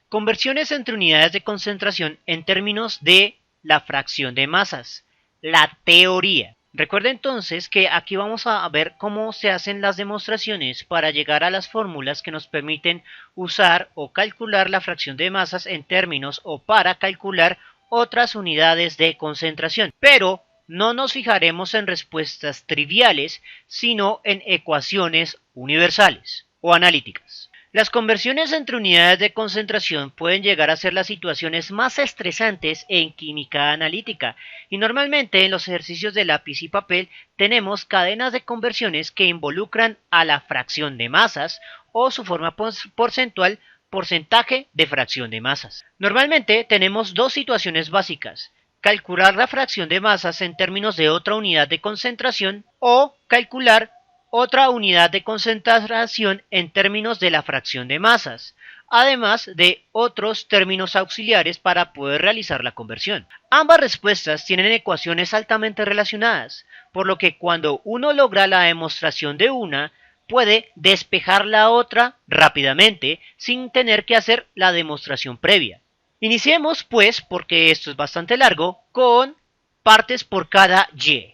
Conversiones entre unidades de concentración en términos de la fracción de masas. La teoría. Recuerda entonces que aquí vamos a ver cómo se hacen las demostraciones para llegar a las fórmulas que nos permiten usar o calcular la fracción de masas en términos o para calcular otras unidades de concentración. Pero no nos fijaremos en respuestas triviales, sino en ecuaciones universales o analíticas. Las conversiones entre unidades de concentración pueden llegar a ser las situaciones más estresantes en química analítica y normalmente en los ejercicios de lápiz y papel tenemos cadenas de conversiones que involucran a la fracción de masas o su forma porcentual, porcentaje de fracción de masas. Normalmente tenemos dos situaciones básicas: calcular la fracción de masas en términos de otra unidad de concentración o calcular otra unidad de concentración en términos de la fracción de masas, además de otros términos auxiliares para poder realizar la conversión. Ambas respuestas tienen ecuaciones altamente relacionadas, por lo que cuando uno logra la demostración de una, puede despejar la otra rápidamente sin tener que hacer la demostración previa. Iniciemos pues, porque esto es bastante largo, con partes por cada y.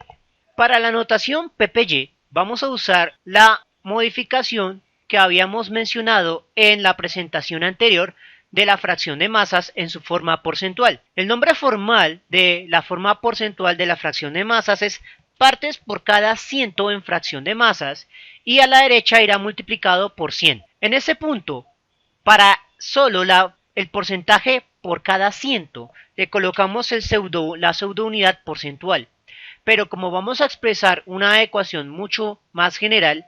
Para la notación PPY, vamos a usar la modificación que habíamos mencionado en la presentación anterior de la fracción de masas en su forma porcentual. El nombre formal de la forma porcentual de la fracción de masas es partes por cada 100 en fracción de masas y a la derecha irá multiplicado por 100. En ese punto, para solo el porcentaje por cada 100, le colocamos la pseudounidad porcentual. Pero como vamos a expresar una ecuación mucho más general,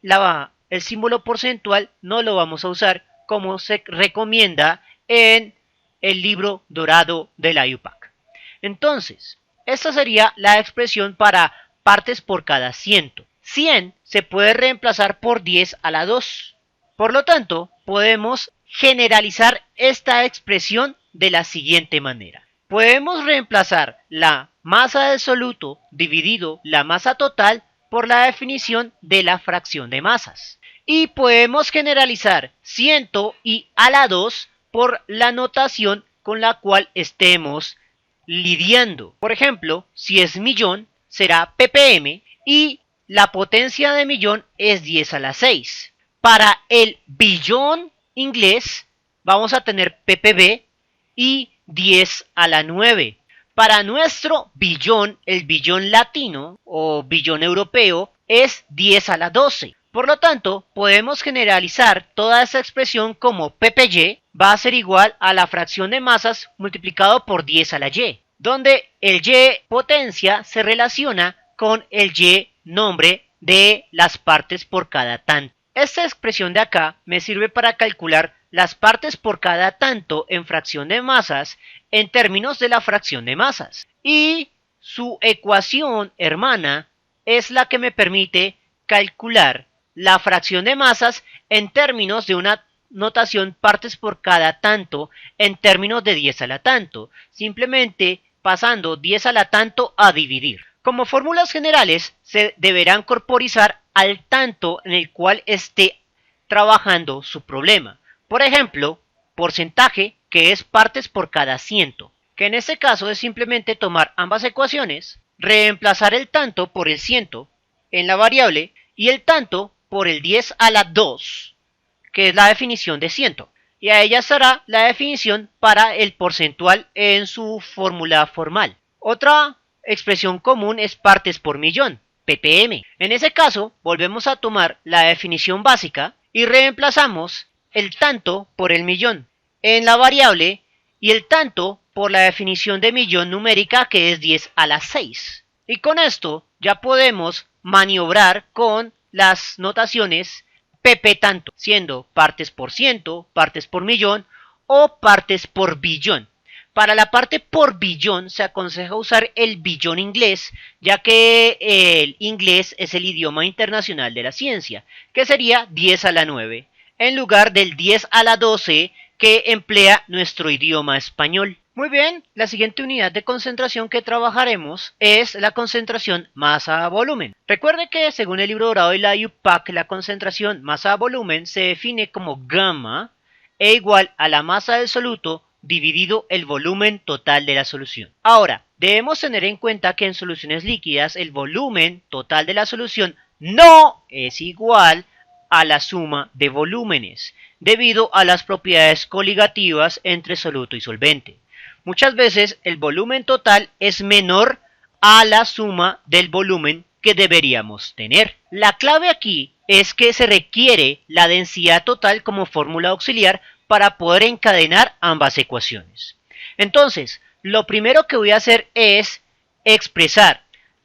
el símbolo porcentual no lo vamos a usar como se recomienda en el libro dorado de la UPAC. Entonces, esta sería la expresión para partes por cada 100. 100 se puede reemplazar por 10 a la 2. Por lo tanto, podemos generalizar esta expresión de la siguiente manera. Podemos reemplazar la masa del soluto dividido la masa total por la definición de la fracción de masas. Y podemos generalizar 100 y a la 2 por la notación con la cual estemos lidiando. Por ejemplo, si es millón, será ppm y la potencia de millón es 10 a la 6. Para el billón inglés vamos a tener ppb y 10 a la 9. Para nuestro billón, el billón latino o billón europeo es 10 a la 12. Por lo tanto, podemos generalizar toda esa expresión como ppy va a ser igual a la fracción de masas multiplicado por 10 a la y, donde el y potencia se relaciona con el y nombre de las partes por cada tanto. Esta expresión de acá me sirve para calcular las partes por cada tanto en fracción de masas en términos de la fracción de masas. Y su ecuación hermana es la que me permite calcular la fracción de masas en términos de una notación partes por cada tanto en términos de 10 a la tanto, simplemente pasando 10 a la tanto a dividir. Como fórmulas generales se deberán corporizar al tanto en el cual esté trabajando su problema. Por ejemplo, porcentaje, que es partes por cada 100, que en este caso es simplemente tomar ambas ecuaciones, reemplazar el tanto por el 100 en la variable y el tanto por el 10 a la 2, que es la definición de 100. Y a ella estará la definición para el porcentual en su fórmula formal. Otra expresión común es partes por millón, ppm. En ese caso, volvemos a tomar la definición básica y reemplazamos el tanto por el millón en la variable y el tanto por la definición de millón numérica, que es 10 a la 6. Y con esto ya podemos maniobrar con las notaciones pp tanto, siendo partes por ciento, partes por millón o partes por billón. Para la parte por billón se aconseja usar el billón inglés, ya que el inglés es el idioma internacional de la ciencia, que sería 10 a la 9, en lugar del 10 a la 12 que emplea nuestro idioma español. Muy bien, la siguiente unidad de concentración que trabajaremos es la concentración masa-volumen. Recuerde que según el libro dorado de la UPAC, la concentración masa-volumen se define como gamma E igual a la masa del soluto dividido el volumen total de la solución. Ahora, debemos tener en cuenta que en soluciones líquidas el volumen total de la solución no es igual a la suma de volúmenes, debido a las propiedades coligativas entre soluto y solvente. Muchas veces el volumen total es menor a la suma del volumen que deberíamos tener. La clave aquí es que se requiere la densidad total como fórmula auxiliar para poder encadenar ambas ecuaciones. Entonces, lo primero que voy a hacer es expresar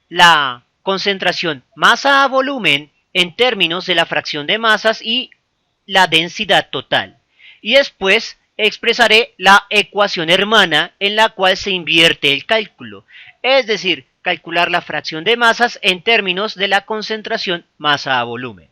la concentración masa a volumen en términos de la fracción de masas y la densidad total. Y después expresaré la ecuación hermana en la cual se invierte el cálculo, es decir, calcular la fracción de masas en términos de la concentración masa a volumen.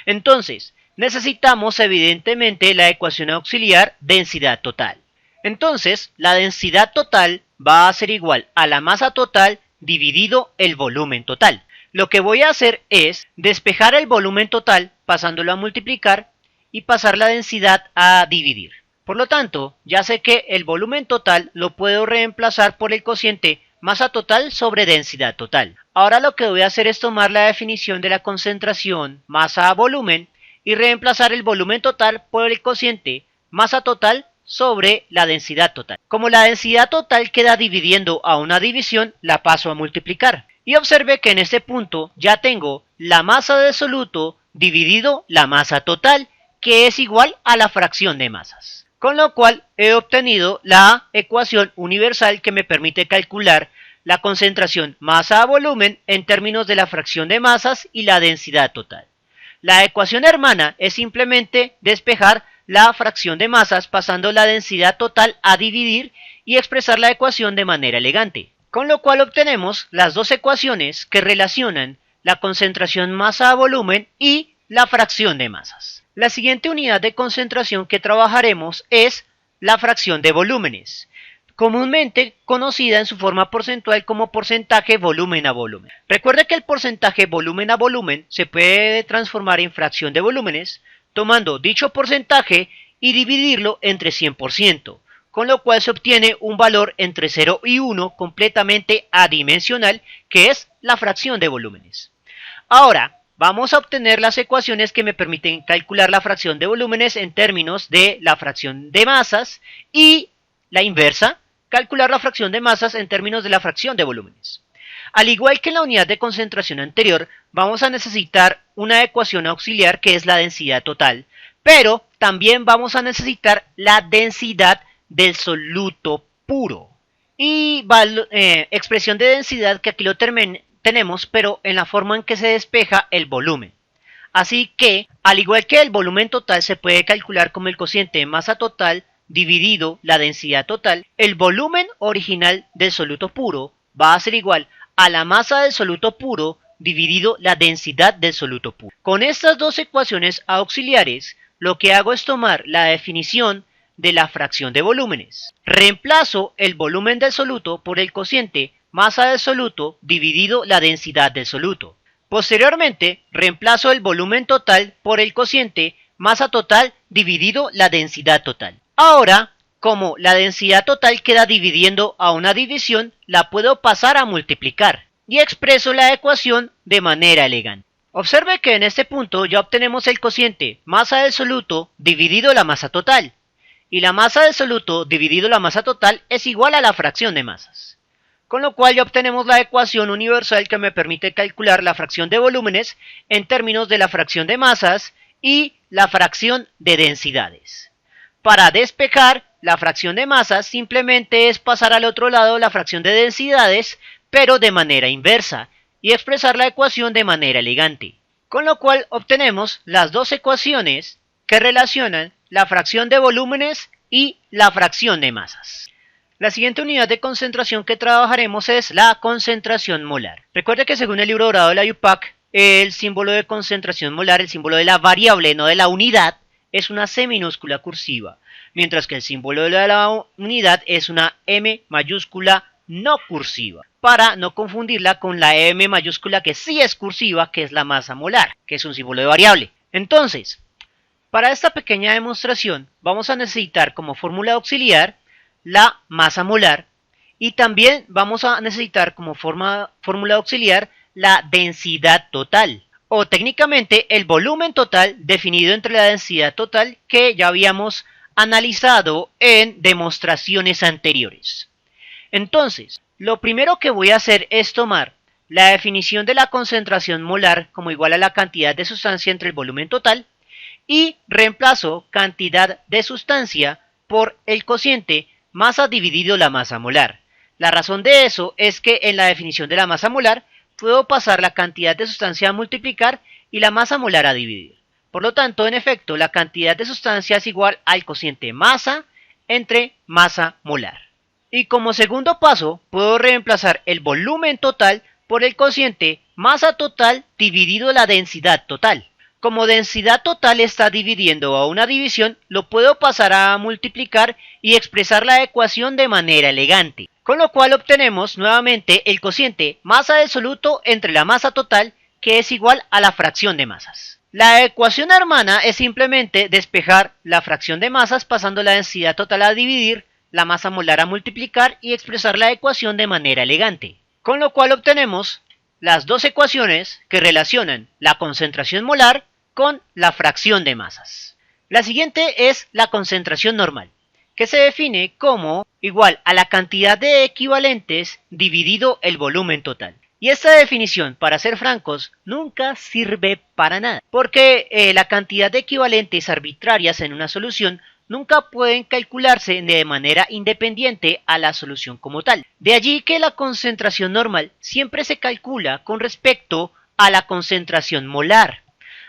Entonces, necesitamos evidentemente la ecuación auxiliar densidad total. Entonces, la densidad total va a ser igual a la masa total dividido el volumen total. Lo que voy a hacer es despejar el volumen total pasándolo a multiplicar y pasar la densidad a dividir. Por lo tanto, ya sé que el volumen total lo puedo reemplazar por el cociente masa total sobre densidad total. Ahora lo que voy a hacer es tomar la definición de la concentración masa a volumen y reemplazar el volumen total por el cociente masa total sobre la densidad total. Como la densidad total queda dividiendo a una división, la paso a multiplicar. Y observe que en este punto ya tengo la masa del soluto dividido la masa total, que es igual a la fracción de masas. Con lo cual he obtenido la ecuación universal que me permite calcular la concentración masa a volumen en términos de la fracción de masas y la densidad total. La ecuación hermana es simplemente despejar la fracción de masas pasando la densidad total a dividir y expresar la ecuación de manera elegante. Con lo cual obtenemos las dos ecuaciones que relacionan la concentración masa a volumen y la fracción de masas. La siguiente unidad de concentración que trabajaremos es la fracción de volúmenes, comúnmente conocida en su forma porcentual como porcentaje volumen a volumen. Recuerde que el porcentaje volumen a volumen se puede transformar en fracción de volúmenes, tomando dicho porcentaje y dividirlo entre 100%, con lo cual se obtiene un valor entre 0 y 1 completamente adimensional, que es la fracción de volúmenes. Ahora, vamos a obtener las ecuaciones que me permiten calcular la fracción de volúmenes en términos de la fracción de masas y la inversa, calcular la fracción de masas en términos de la fracción de volúmenes. Al igual que en la unidad de concentración anterior, vamos a necesitar una ecuación auxiliar que es la densidad total, pero también vamos a necesitar la densidad del soluto puro y expresión de densidad que aquí lo tenemos, pero en la forma en que se despeja el volumen. Así que, al igual que el volumen total se puede calcular como el cociente de masa total dividido la densidad total, el volumen original del soluto puro va a ser igual a la masa del soluto puro dividido la densidad del soluto puro. Con estas dos ecuaciones auxiliares, lo que hago es tomar la definición de la fracción de volúmenes. Reemplazo el volumen del soluto por el cociente masa del soluto dividido la densidad del soluto. Posteriormente, reemplazo el volumen total por el cociente masa total dividido la densidad total. Ahora, como la densidad total queda dividiendo a una división, la puedo pasar a multiplicar y expreso la ecuación de manera elegante. Observe que en este punto ya obtenemos el cociente masa del soluto dividido la masa total, y la masa del soluto dividido la masa total es igual a la fracción de masas. Con lo cual ya obtenemos la ecuación universal que me permite calcular la fracción de volúmenes en términos de la fracción de masas y la fracción de densidades. Para despejar la fracción de masas simplemente es pasar al otro lado la fracción de densidades, pero de manera inversa, y expresar la ecuación de manera elegante. Con lo cual obtenemos las dos ecuaciones que relacionan la fracción de volúmenes y la fracción de masas. La siguiente unidad de concentración que trabajaremos es la concentración molar. Recuerde que según el libro dorado de la UPAC, el símbolo de concentración molar, el símbolo de la variable, no de la unidad, es una C minúscula cursiva, mientras que el símbolo de la unidad es una M mayúscula no cursiva, para no confundirla con la M mayúscula que sí es cursiva, que es la masa molar, que es un símbolo de variable. Entonces, Para esta pequeña demostración vamos a necesitar como fórmula auxiliar la masa molar y también vamos a necesitar como fórmula auxiliar la densidad total o técnicamente el volumen total definido entre la densidad total que ya habíamos analizado en demostraciones anteriores. Entonces, lo primero que voy a hacer es tomar la definición de la concentración molar como igual a la cantidad de sustancia entre el volumen total y reemplazo cantidad de sustancia por el cociente masa dividido la masa molar. La razón de eso es que en la definición de la masa molar puedo pasar la cantidad de sustancia a multiplicar y la masa molar a dividir. Por lo tanto, en efecto, la cantidad de sustancia es igual al cociente masa entre masa molar. Y como segundo paso, puedo reemplazar el volumen total por el cociente masa total dividido la densidad total. Como densidad total está dividiendo a una división, lo puedo pasar a multiplicar y expresar la ecuación de manera elegante. Con lo cual obtenemos nuevamente el cociente masa del soluto entre la masa total, que es igual a la fracción de masas. La ecuación hermana es simplemente despejar la fracción de masas pasando la densidad total a dividir, la masa molar a multiplicar y expresar la ecuación de manera elegante. Con lo cual obtenemos las dos ecuaciones que relacionan la concentración molar con la fracción de masas. La siguiente es la concentración normal, que se define como igual a la cantidad de equivalentes dividido el volumen total. Y esta definición, para ser francos, nunca sirve para nada, porque la cantidad de equivalentes arbitrarias en una solución nunca pueden calcularse de manera independiente a la solución como tal. De allí que la concentración normal siempre se calcula con respecto a la concentración molar.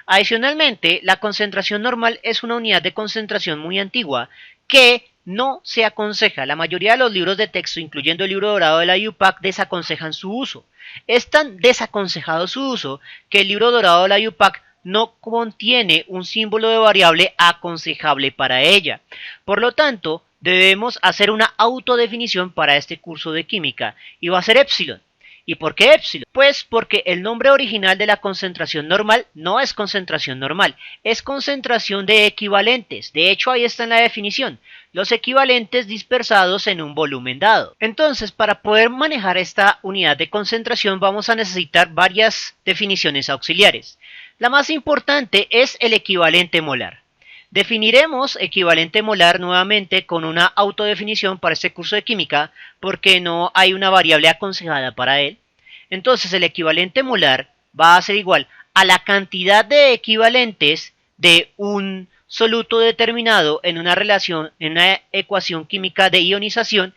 Adicionalmente, la concentración normal es una unidad de concentración muy antigua que no se aconseja. La mayoría de los libros de texto, incluyendo el libro dorado de la UPAC, desaconsejan su uso. Es tan desaconsejado su uso que el libro dorado de la UPAC no contiene un símbolo de variable aconsejable para ella. Por lo tanto, debemos hacer una autodefinición para este curso de química y va a ser epsilon. ¿Y por qué epsilon? Pues porque el nombre original de la concentración normal no es concentración normal, es concentración de equivalentes. De hecho, ahí está en la definición, los equivalentes dispersados en un volumen dado. Entonces, para poder manejar esta unidad de concentración vamos a necesitar varias definiciones auxiliares. La más importante es el equivalente molar. Definiremos equivalente molar nuevamente con una autodefinición para este curso de química porque no hay una variable aconsejada para él. Entonces el equivalente molar va a ser igual a la cantidad de equivalentes de un soluto determinado en una relación, en una ecuación química de ionización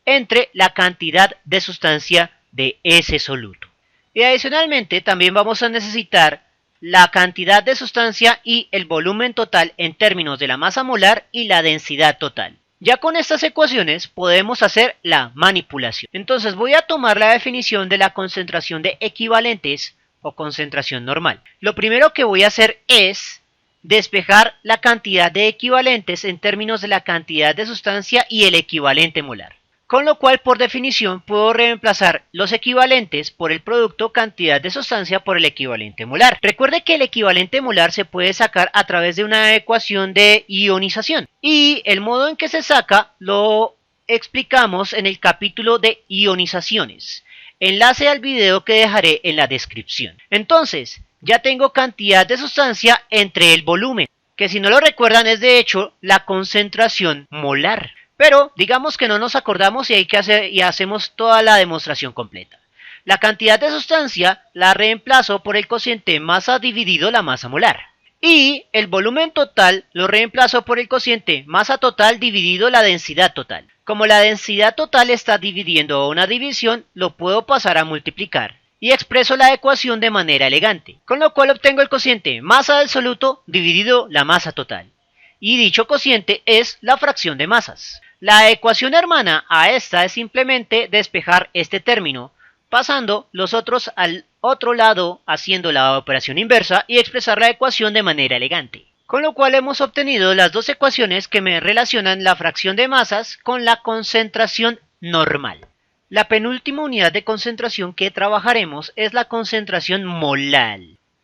entre la cantidad de sustancia de ese soluto. Y adicionalmente también vamos a necesitar la cantidad de sustancia y el volumen total en términos de la masa molar y la densidad total. Ya con estas ecuaciones podemos hacer la manipulación. Entonces voy a tomar la definición de la concentración de equivalentes o concentración normal. Lo primero que voy a hacer es despejar la cantidad de equivalentes en términos de la cantidad de sustancia y el equivalente molar. Con lo cual, por definición, puedo reemplazar los equivalentes por el producto cantidad de sustancia por el equivalente molar. Recuerde que el equivalente molar se puede sacar a través de una ecuación de ionización. Y el modo en que se saca lo explicamos en el capítulo de ionizaciones. Enlace al video que dejaré en la descripción. Entonces, ya tengo cantidad de sustancia entre el volumen, que si no lo recuerdan es de hecho la concentración molar. Pero digamos que no nos acordamos y hay que hacer y hacemos toda la demostración completa. La cantidad de sustancia la reemplazo por el cociente masa dividido la masa molar. Y el volumen total lo reemplazo por el cociente masa total dividido la densidad total. Como la densidad total está dividiendo a una división, lo puedo pasar a multiplicar. Y expreso la ecuación de manera elegante. Con lo cual obtengo el cociente masa del soluto dividido la masa total. Y dicho cociente es la fracción de masas. La ecuación hermana a esta es simplemente despejar este término, pasando los otros al otro lado haciendo la operación inversa y expresar la ecuación de manera elegante. Con lo cual hemos obtenido las dos ecuaciones que me relacionan la fracción de masas con la concentración normal. La penúltima unidad de concentración que trabajaremos es la concentración molar,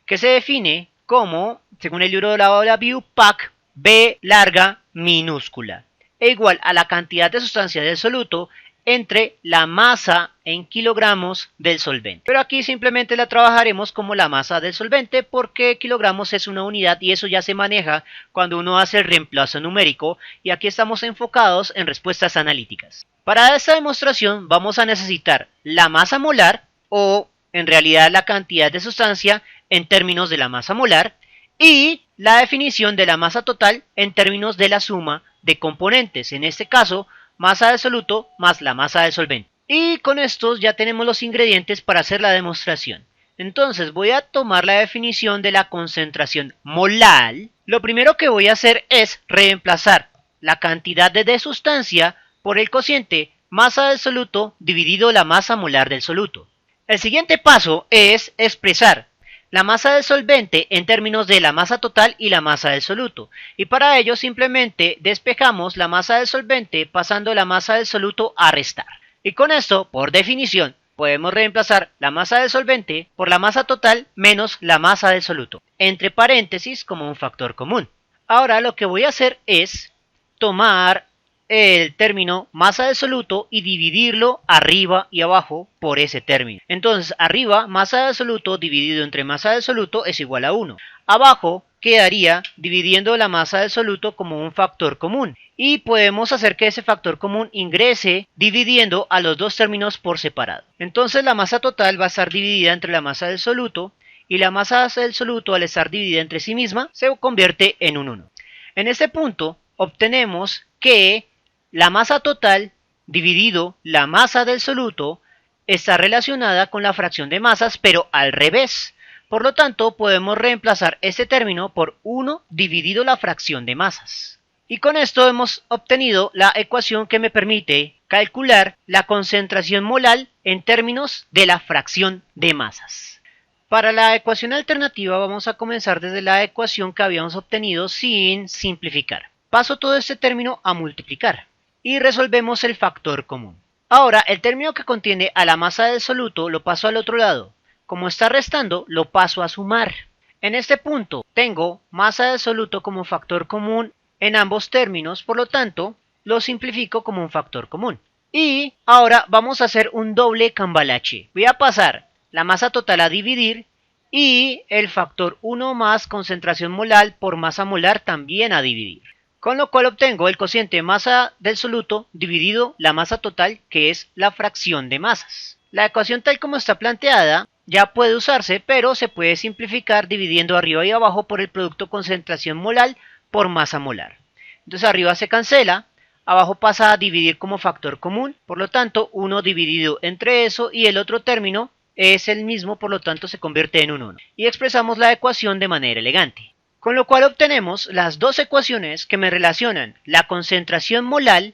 que se define como según el libro de la BioPAC, B larga minúscula, e igual a la cantidad de sustancia del soluto entre la masa en kilogramos del solvente. Pero aquí simplemente la trabajaremos como la masa del solvente porque kilogramos es una unidad y eso ya se maneja cuando uno hace el reemplazo numérico, y aquí estamos enfocados en respuestas analíticas. Para esta demostración vamos a necesitar la masa molar, o en realidad la cantidad de sustancia en términos de la masa molar, y la definición de la masa total en términos de la suma de componentes, en este caso masa del soluto más la masa del solvente. Y con estos ya tenemos los ingredientes para hacer la demostración. Entonces voy a tomar la definición de la concentración molal. Lo primero que voy a hacer es reemplazar la cantidad de sustancia por el cociente masa del soluto dividido la masa molar del soluto. El siguiente paso es expresar la masa del solvente en términos de la masa total y la masa del soluto, y para ello simplemente despejamos la masa del solvente pasando la masa del soluto a restar. Y con esto, por definición, podemos reemplazar la masa del solvente por la masa total menos la masa del soluto, entre paréntesis como un factor común. Ahora lo que voy a hacer es tomar el término masa del soluto y dividirlo arriba y abajo por ese término. Entonces arriba masa del soluto dividido entre masa del soluto es igual a 1. Abajo quedaría dividiendo la masa del soluto como un factor común, y podemos hacer que ese factor común ingrese dividiendo a los dos términos por separado. Entonces la masa total va a estar dividida entre la masa del soluto, y la masa del soluto, al estar dividida entre sí misma, se convierte en un 1. En este punto obtenemos que la masa total dividido la masa del soluto está relacionada con la fracción de masas, pero al revés. Por lo tanto, podemos reemplazar este término por 1 dividido la fracción de masas. Y con esto hemos obtenido la ecuación que me permite calcular la concentración molar en términos de la fracción de masas. Para la ecuación alternativa vamos a comenzar desde la ecuación que habíamos obtenido sin simplificar. Paso todo este término a multiplicar y resolvemos el factor común. Ahora el término que contiene a la masa del soluto lo paso al otro lado. Como está restando, lo paso a sumar. En este punto tengo masa del soluto como factor común en ambos términos, por lo tanto lo simplifico como un factor común. Y ahora vamos a hacer un doble cambalache. Voy a pasar la masa total a dividir y el factor 1 más concentración molar por masa molar también a dividir. Con lo cual obtengo el cociente masa del soluto dividido la masa total, que es la fracción de masas. La ecuación tal como está planteada ya puede usarse, pero se puede simplificar dividiendo arriba y abajo por el producto concentración molar por masa molar. Entonces arriba se cancela, abajo pasa a dividir como factor común, por lo tanto 1 dividido entre eso y el otro término es el mismo, por lo tanto se convierte en un 1. Y expresamos la ecuación de manera elegante. Con lo cual obtenemos las dos ecuaciones que me relacionan la concentración molar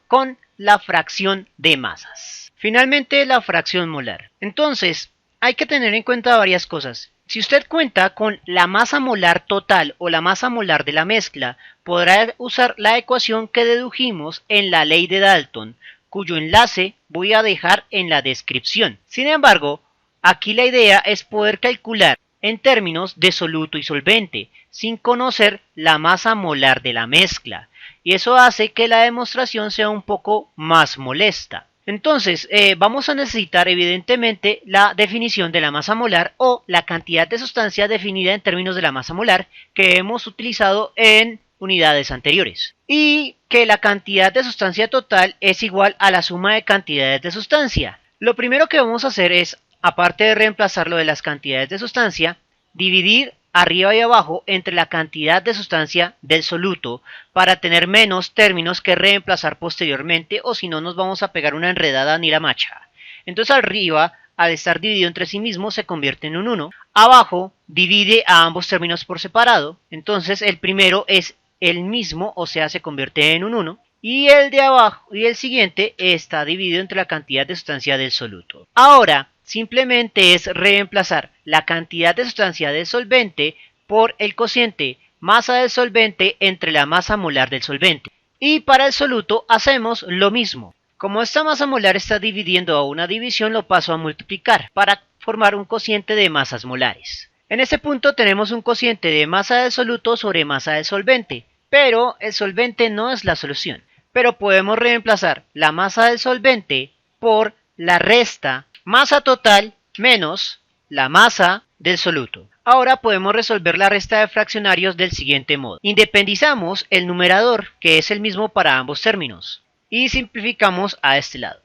con la fracción de masas. Finalmente la fracción molar. Entonces hay que tener en cuenta varias cosas. Si usted cuenta con la masa molar total o la masa molar de la mezcla, podrá usar la ecuación que dedujimos en la ley de Dalton, cuyo enlace voy a dejar en la descripción. Sin embargo, aquí la idea es poder calcular en términos de soluto y solvente, sin conocer la masa molar de la mezcla, y eso hace que la demostración sea un poco más molesta. Entonces, vamos a necesitar evidentemente la definición de la masa molar o la cantidad de sustancia definida en términos de la masa molar que hemos utilizado en unidades anteriores, y que la cantidad de sustancia total es igual a la suma de cantidades de sustancia. Lo primero que vamos a hacer es, aparte de reemplazar lo de las cantidades de sustancia, dividir arriba y abajo entre la cantidad de sustancia del soluto para tener menos términos que reemplazar posteriormente, o si no nos vamos a pegar una enredada ni la macha. Entonces arriba, al estar dividido entre sí mismo, se convierte en un 1. Abajo divide a ambos términos por separado, entonces el primero es el mismo, o sea se convierte en un 1. Y el de abajo y el siguiente está dividido entre la cantidad de sustancia del soluto. Ahora simplemente es reemplazar la cantidad de sustancia del solvente por el cociente masa del solvente entre la masa molar del solvente. Y para el soluto hacemos lo mismo. Como esta masa molar está dividiendo a una división, lo paso a multiplicar para formar un cociente de masas molares. En este punto tenemos un cociente de masa del soluto sobre masa del solvente, pero el solvente no es la solución. Pero podemos reemplazar la masa del solvente por la resta masa total menos la masa del soluto. Ahora podemos resolver la resta de fraccionarios del siguiente modo. Independizamos el numerador, que es el mismo para ambos términos, y simplificamos a este lado.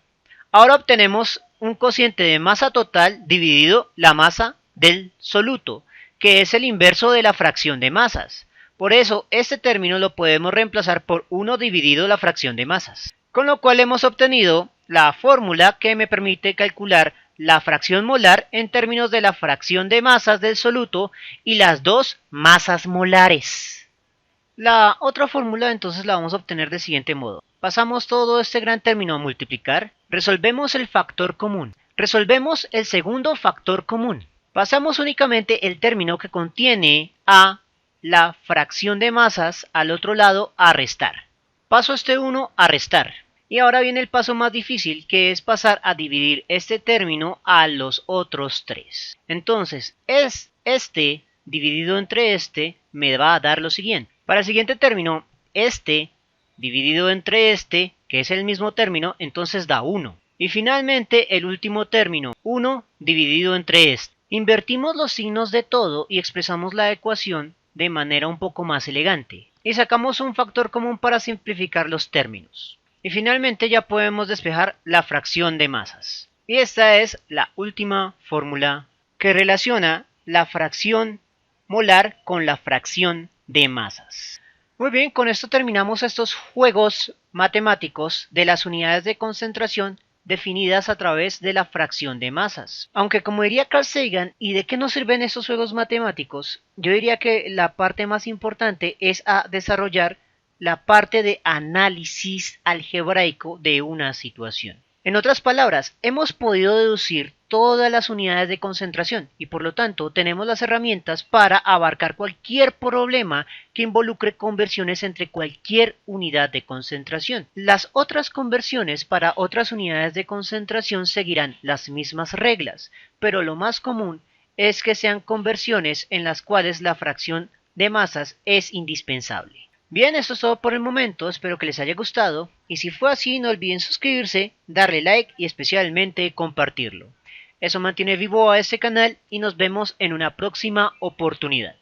Ahora obtenemos un cociente de masa total dividido la masa del soluto, que es el inverso de la fracción de masas. Por eso, este término lo podemos reemplazar por 1 dividido la fracción de masas. Con lo cual hemos obtenido la fórmula que me permite calcular la fracción molar en términos de la fracción de masas del soluto y las dos masas molares. La otra fórmula entonces la vamos a obtener del siguiente modo. Pasamos todo este gran término a multiplicar, resolvemos el factor común, resolvemos el segundo factor común. Pasamos únicamente el término que contiene a la fracción de masas al otro lado a restar. Paso este 1 a restar. Y ahora viene el paso más difícil, que es pasar a dividir este término a los otros 3. Entonces, este dividido entre este me va a dar lo siguiente. Para el siguiente término, este dividido entre este, que es el mismo término, entonces da 1. Y finalmente el último término, 1 dividido entre este. Invertimos los signos de todo y expresamos la ecuación de manera un poco más elegante. Y sacamos un factor común para simplificar los términos. Y finalmente ya podemos despejar la fracción de masas. Y esta es la última fórmula que relaciona la fracción molar con la fracción de masas. Muy bien, con esto terminamos estos juegos matemáticos de las unidades de concentración definidas a través de la fracción de masas. Aunque como diría Carl Sagan, ¿y de qué nos sirven estos juegos matemáticos? Yo diría que la parte más importante es a desarrollar la parte de análisis algebraico de una situación. En otras palabras, hemos podido deducir todas las unidades de concentración y por lo tanto tenemos las herramientas para abarcar cualquier problema que involucre conversiones entre cualquier unidad de concentración. Las otras conversiones para otras unidades de concentración seguirán las mismas reglas, pero lo más común es que sean conversiones en las cuales la fracción de masas es indispensable. Bien, esto es todo por el momento, espero que les haya gustado y si fue así no olviden suscribirse, darle like y especialmente compartirlo. Eso mantiene vivo a este canal y nos vemos en una próxima oportunidad.